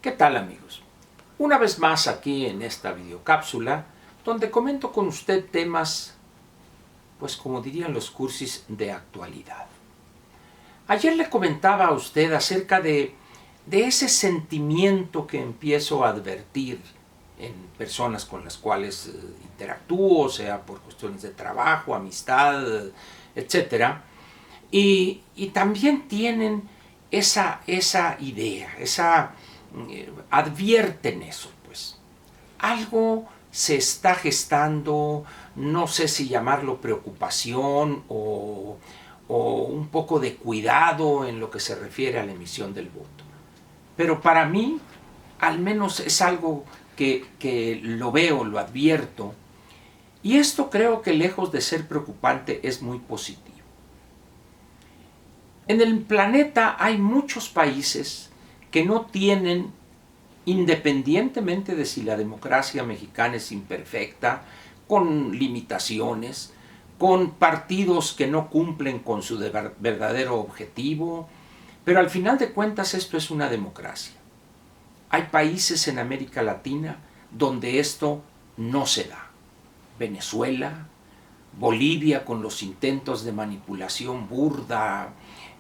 ¿Qué tal, amigos? Una vez más aquí en esta videocápsula donde comento con usted temas, pues como dirían los cursis, de actualidad. Ayer le comentaba a usted acerca de ese sentimiento que empiezo a advertir en personas con las cuales interactúo, sea por cuestiones de trabajo, amistad, etc. Y también tienen esa idea, advierten eso, pues. Algo se está gestando, no sé si llamarlo preocupación o un poco de cuidado en lo que se refiere a la emisión del voto. Pero para mí, al menos es algo que lo veo, lo advierto, y esto creo que lejos de ser preocupante es muy positivo. En el planeta hay muchos países que no tienen, independientemente de si la democracia mexicana es imperfecta, con limitaciones, con partidos que no cumplen con su verdadero objetivo, pero al final de cuentas esto es una democracia. Hay países en América Latina donde esto no se da. Venezuela, Bolivia con los intentos de manipulación burda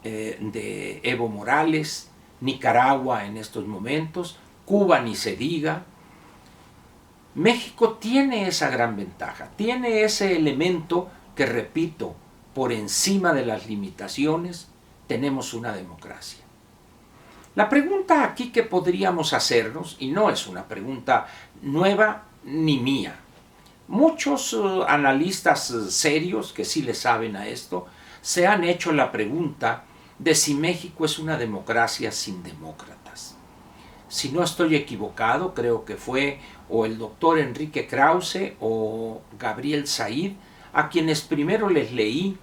de Evo Morales, Nicaragua en estos momentos, Cuba ni se diga. México tiene esa gran ventaja, tiene ese elemento que, repito, por encima de las limitaciones, tenemos una democracia. La pregunta aquí que podríamos hacernos, y no es una pregunta nueva ni mía, muchos analistas serios que sí le saben a esto, se han hecho la pregunta de si México es una democracia sin demócratas. Si no estoy equivocado, creo que fue o el doctor Enrique Krause o Gabriel Said a quienes primero les leí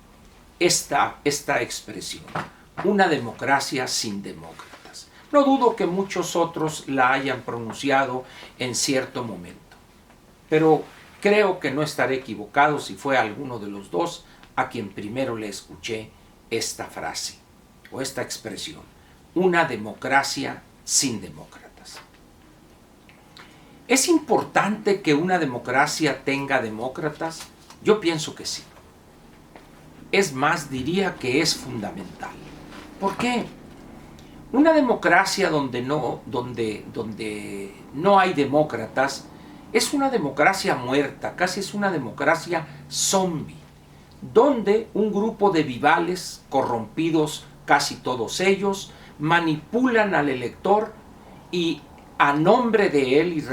esta expresión, una democracia sin demócratas. No dudo que muchos otros la hayan pronunciado en cierto momento, pero creo que no estaré equivocado si fue alguno de los dos a quien primero le escuché esta frase o esta expresión, una democracia sin demócratas. ¿Es importante que una democracia tenga demócratas? Yo pienso que sí. Es más, diría que es fundamental. ¿Por qué? Una democracia donde no hay demócratas es una democracia muerta, casi es una democracia zombie, donde un grupo de vivales corrompidos, casi todos ellos, manipulan al elector y a nombre de él y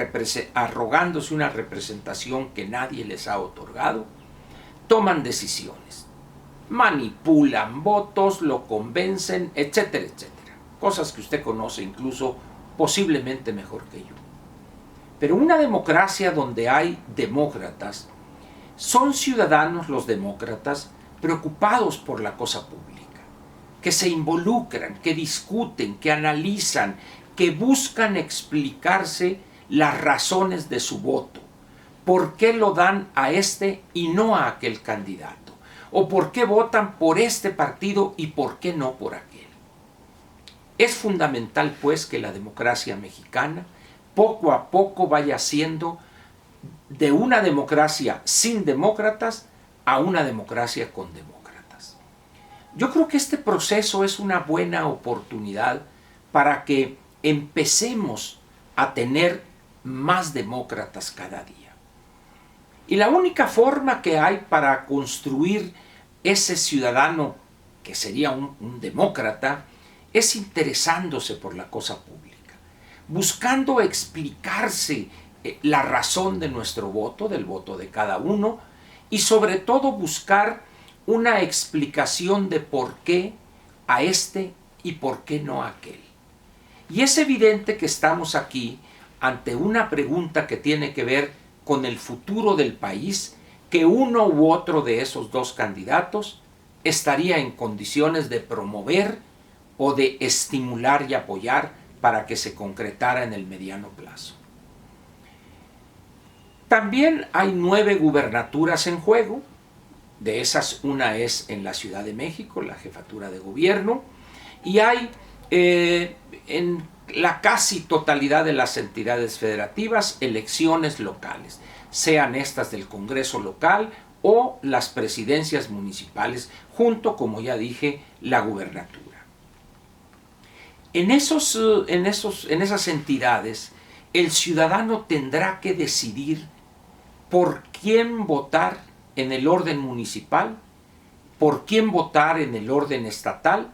arrogándose una representación que nadie les ha otorgado, toman decisiones, manipulan votos, lo convencen, etcétera, etcétera. Cosas que usted conoce incluso posiblemente mejor que yo. Pero una democracia donde hay demócratas, son ciudadanos los demócratas preocupados por la cosa pública, que se involucran, que discuten, que analizan, que buscan explicarse las razones de su voto. ¿Por qué lo dan a este y no a aquel candidato? ¿O por qué votan por este partido y por qué no por aquel? Es fundamental, pues, que la democracia mexicana poco a poco vaya siendo de una democracia sin demócratas a una democracia con demócratas. Yo creo que este proceso es una buena oportunidad para que empecemos a tener más demócratas cada día. Y la única forma que hay para construir ese ciudadano que sería un demócrata es interesándose por la cosa pública, buscando explicarse la razón de nuestro voto, del voto de cada uno, y sobre todo buscar una explicación de por qué a este y por qué no a aquel. Y es evidente que estamos aquí ante una pregunta que tiene que ver con el futuro del país, que uno u otro de esos dos candidatos estaría en condiciones de promover o de estimular y apoyar para que se concretara en el mediano plazo. También hay 9 gubernaturas en juego. De esas, una es en la Ciudad de México, la jefatura de gobierno, y hay en la casi totalidad de las entidades federativas elecciones locales, sean estas del Congreso local o las presidencias municipales, junto, como ya dije, la gubernatura. En esas entidades, el ciudadano tendrá que decidir por quién votar en el orden municipal, por quién votar en el orden estatal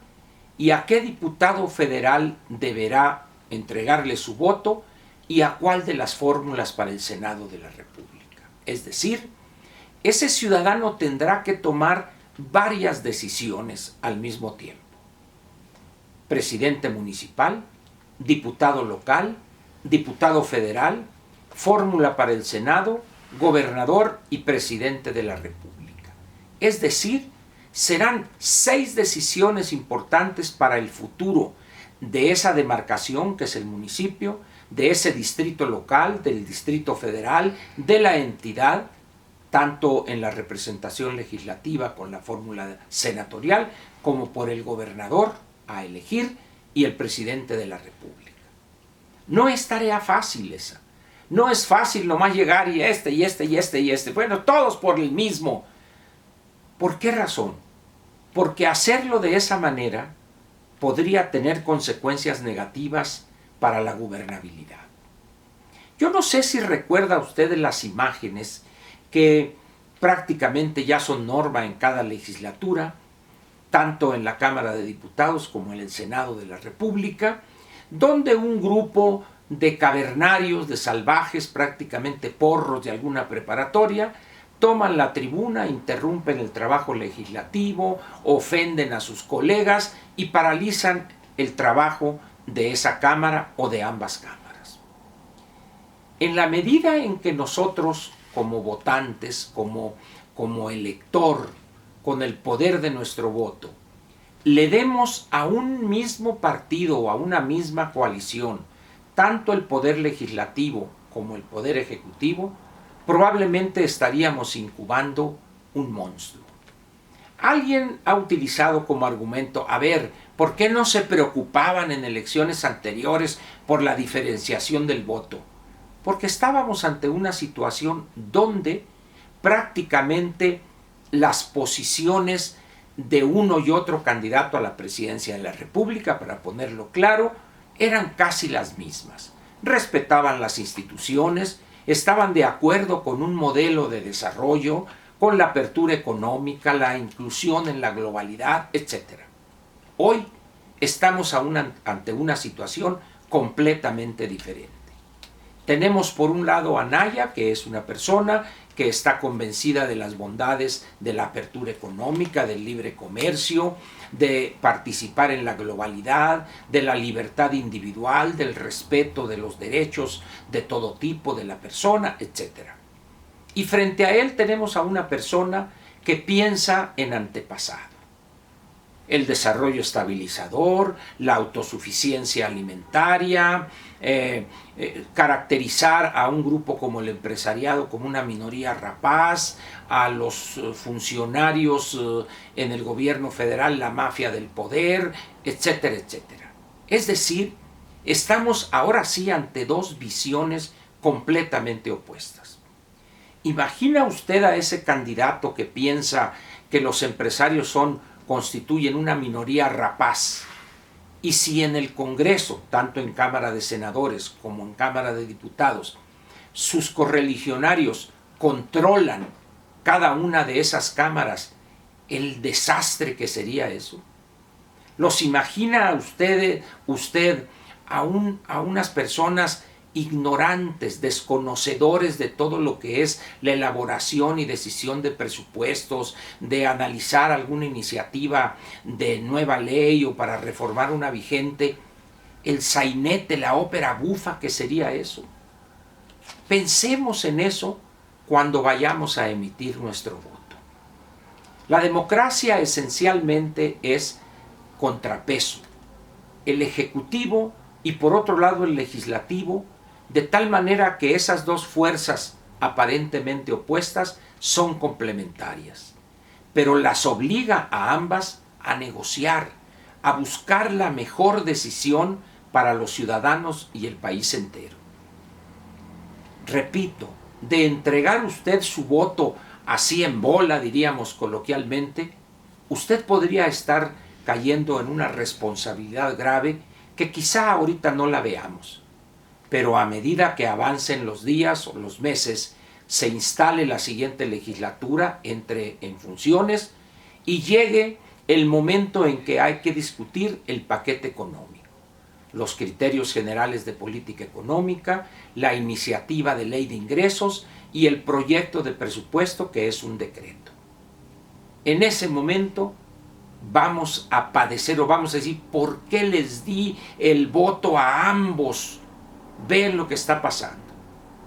y a qué diputado federal deberá entregarle su voto y a cuál de las fórmulas para el Senado de la República. Es decir, ese ciudadano tendrá que tomar varias decisiones al mismo tiempo. Presidente municipal, diputado local, diputado federal, fórmula para el Senado, gobernador y presidente de la República. Es decir, serán 6 decisiones importantes para el futuro de esa demarcación que es el municipio, de ese distrito local, del distrito federal, de la entidad, tanto en la representación legislativa con la fórmula senatorial, como por el gobernador a elegir y el presidente de la República. No es tarea fácil esa. No es fácil nomás llegar y este. Bueno, todos por el mismo. ¿Por qué razón? Porque hacerlo de esa manera podría tener consecuencias negativas para la gobernabilidad. Yo no sé si recuerda usted las imágenes que prácticamente ya son norma en cada legislatura, tanto en la Cámara de Diputados como en el Senado de la República, donde un grupo de cavernarios, de salvajes, prácticamente porros de alguna preparatoria, toman la tribuna, interrumpen el trabajo legislativo, ofenden a sus colegas y paralizan el trabajo de esa Cámara o de ambas cámaras. En la medida en que nosotros, como votantes, como elector, con el poder de nuestro voto, le demos a un mismo partido o a una misma coalición tanto el poder legislativo como el poder ejecutivo, probablemente estaríamos incubando un monstruo. Alguien ha utilizado como argumento, a ver, ¿por qué no se preocupaban en elecciones anteriores por la diferenciación del voto? Porque estábamos ante una situación donde prácticamente las posiciones de uno y otro candidato a la presidencia de la República, para ponerlo claro, eran casi las mismas. Respetaban las instituciones, estaban de acuerdo con un modelo de desarrollo, con la apertura económica, la inclusión en la globalidad, etc. Hoy estamos ante una situación completamente diferente. Tenemos por un lado a Naya, que es una persona que está convencida de las bondades de la apertura económica, del libre comercio, de participar en la globalidad, de la libertad individual, del respeto de los derechos de todo tipo de la persona, etc. Y frente a él tenemos a una persona que piensa en antepasado. El desarrollo estabilizador, la autosuficiencia alimentaria, caracterizar a un grupo como el empresariado como una minoría rapaz, a los funcionarios en el gobierno federal, la mafia del poder, etcétera, etcétera. Es decir, estamos ahora sí ante dos visiones completamente opuestas. ¿Imagina usted a ese candidato que piensa que los empresarios constituyen una minoría rapaz? Y si en el Congreso, tanto en Cámara de Senadores como en Cámara de Diputados, sus correligionarios controlan cada una de esas cámaras, el desastre que sería eso. ¿Los imagina usted a unas personas ignorantes, desconocedores de todo lo que es la elaboración y decisión de presupuestos, de analizar alguna iniciativa de nueva ley o para reformar una vigente, el sainete, la ópera bufa que sería eso? Pensemos en eso cuando vayamos a emitir nuestro voto. La democracia esencialmente es contrapeso. El ejecutivo y por otro lado el legislativo, de tal manera que esas dos fuerzas aparentemente opuestas son complementarias, pero las obliga a ambas a negociar, a buscar la mejor decisión para los ciudadanos y el país entero. Repito, de entregar usted su voto así en bola, diríamos coloquialmente, usted podría estar cayendo en una responsabilidad grave que quizá ahorita no la veamos, pero a medida que avancen los días o los meses, se instale la siguiente legislatura, entre en funciones y llegue el momento en que hay que discutir el paquete económico, los criterios generales de política económica, la iniciativa de ley de ingresos y el proyecto de presupuesto, que es un decreto. En ese momento vamos a padecer o vamos a decir, ¿por qué les di el voto a ambos? Ven lo que está pasando.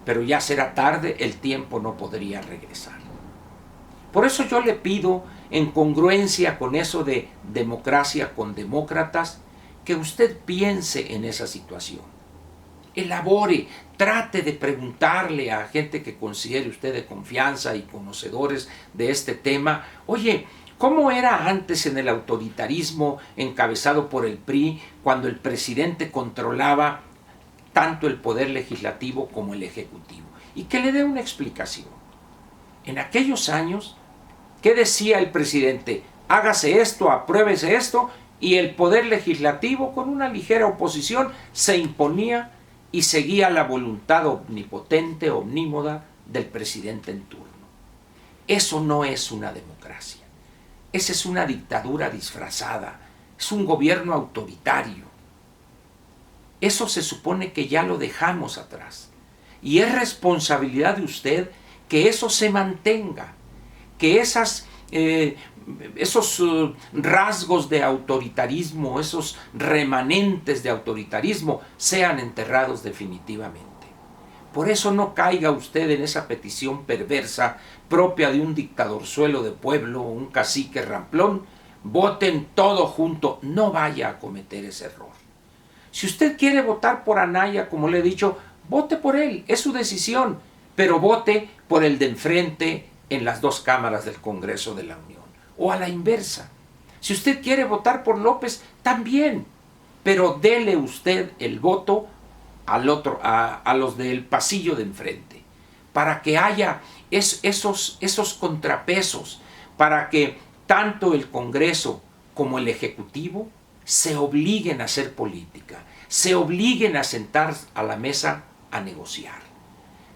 Pero ya será tarde, el tiempo no podría regresar. Por eso yo le pido, en congruencia con eso de democracia con demócratas, que usted piense en esa situación. Elabore, trate de preguntarle a gente que considere usted de confianza y conocedores de este tema, oye, ¿cómo era antes en el autoritarismo encabezado por el PRI, cuando el presidente controlaba tanto el poder legislativo como el ejecutivo? Y que le dé una explicación. En aquellos años, ¿qué decía el presidente? Hágase esto, apruébese esto, y el poder legislativo, con una ligera oposición, se imponía y seguía la voluntad omnipotente, omnímoda del presidente en turno. Eso no es una democracia. Esa es una dictadura disfrazada. Es un gobierno autoritario. Eso se supone que ya lo dejamos atrás. Y es responsabilidad de usted que eso se mantenga, que esos rasgos de autoritarismo, esos remanentes de autoritarismo sean enterrados definitivamente. Por eso no caiga usted en esa petición perversa propia de un dictadorzuelo de pueblo, un cacique ramplón. Voten todo junto, no vaya a cometer ese error. Si usted quiere votar por Anaya, como le he dicho, vote por él, es su decisión, pero vote por el de enfrente en las dos cámaras del Congreso de la Unión, o a la inversa. Si usted quiere votar por López, también, pero dele usted el voto a los del pasillo de enfrente, para que haya esos contrapesos, para que tanto el Congreso como el Ejecutivo se obliguen a hacer política, se obliguen a sentar a la mesa a negociar.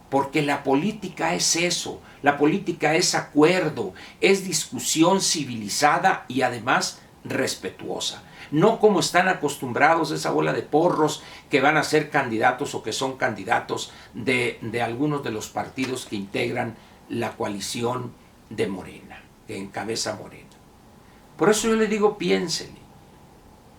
Porque la política es eso, la política es acuerdo, es discusión civilizada y además respetuosa. No como están acostumbrados esa bola de porros que van a ser candidatos o que son candidatos de algunos de los partidos que integran la coalición de Morena, que encabeza Morena. Por eso yo le digo, piénsele.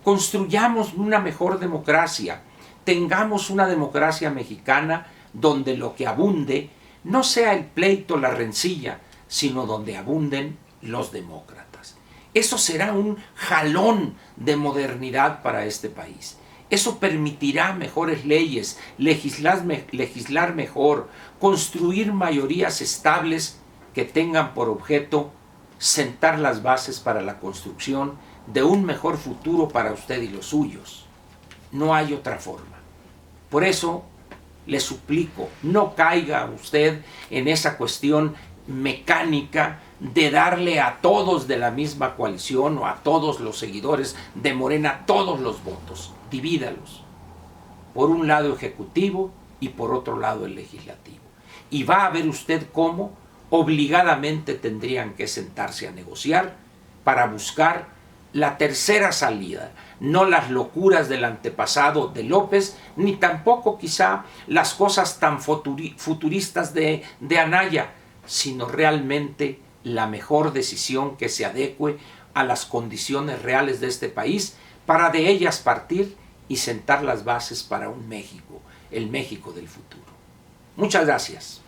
Construyamos una mejor democracia, tengamos una democracia mexicana donde lo que abunde no sea el pleito, la rencilla, sino donde abunden los demócratas. Eso será un jalón de modernidad para este país. Eso permitirá mejores leyes, legislar mejor, construir mayorías estables que tengan por objeto sentar las bases para la construcción de un mejor futuro para usted y los suyos. No hay otra forma. Por eso le suplico, no caiga usted en esa cuestión mecánica de darle a todos de la misma coalición o a todos los seguidores de Morena todos los votos. Divídalos. Por un lado ejecutivo y por otro lado el legislativo. Y va a ver usted cómo obligadamente tendrían que sentarse a negociar para buscar la tercera salida, no las locuras del antepasado de López, ni tampoco quizá las cosas tan futuristas de Anaya, sino realmente la mejor decisión que se adecue a las condiciones reales de este país, para de ellas partir y sentar las bases para un México, el México del futuro. Muchas gracias.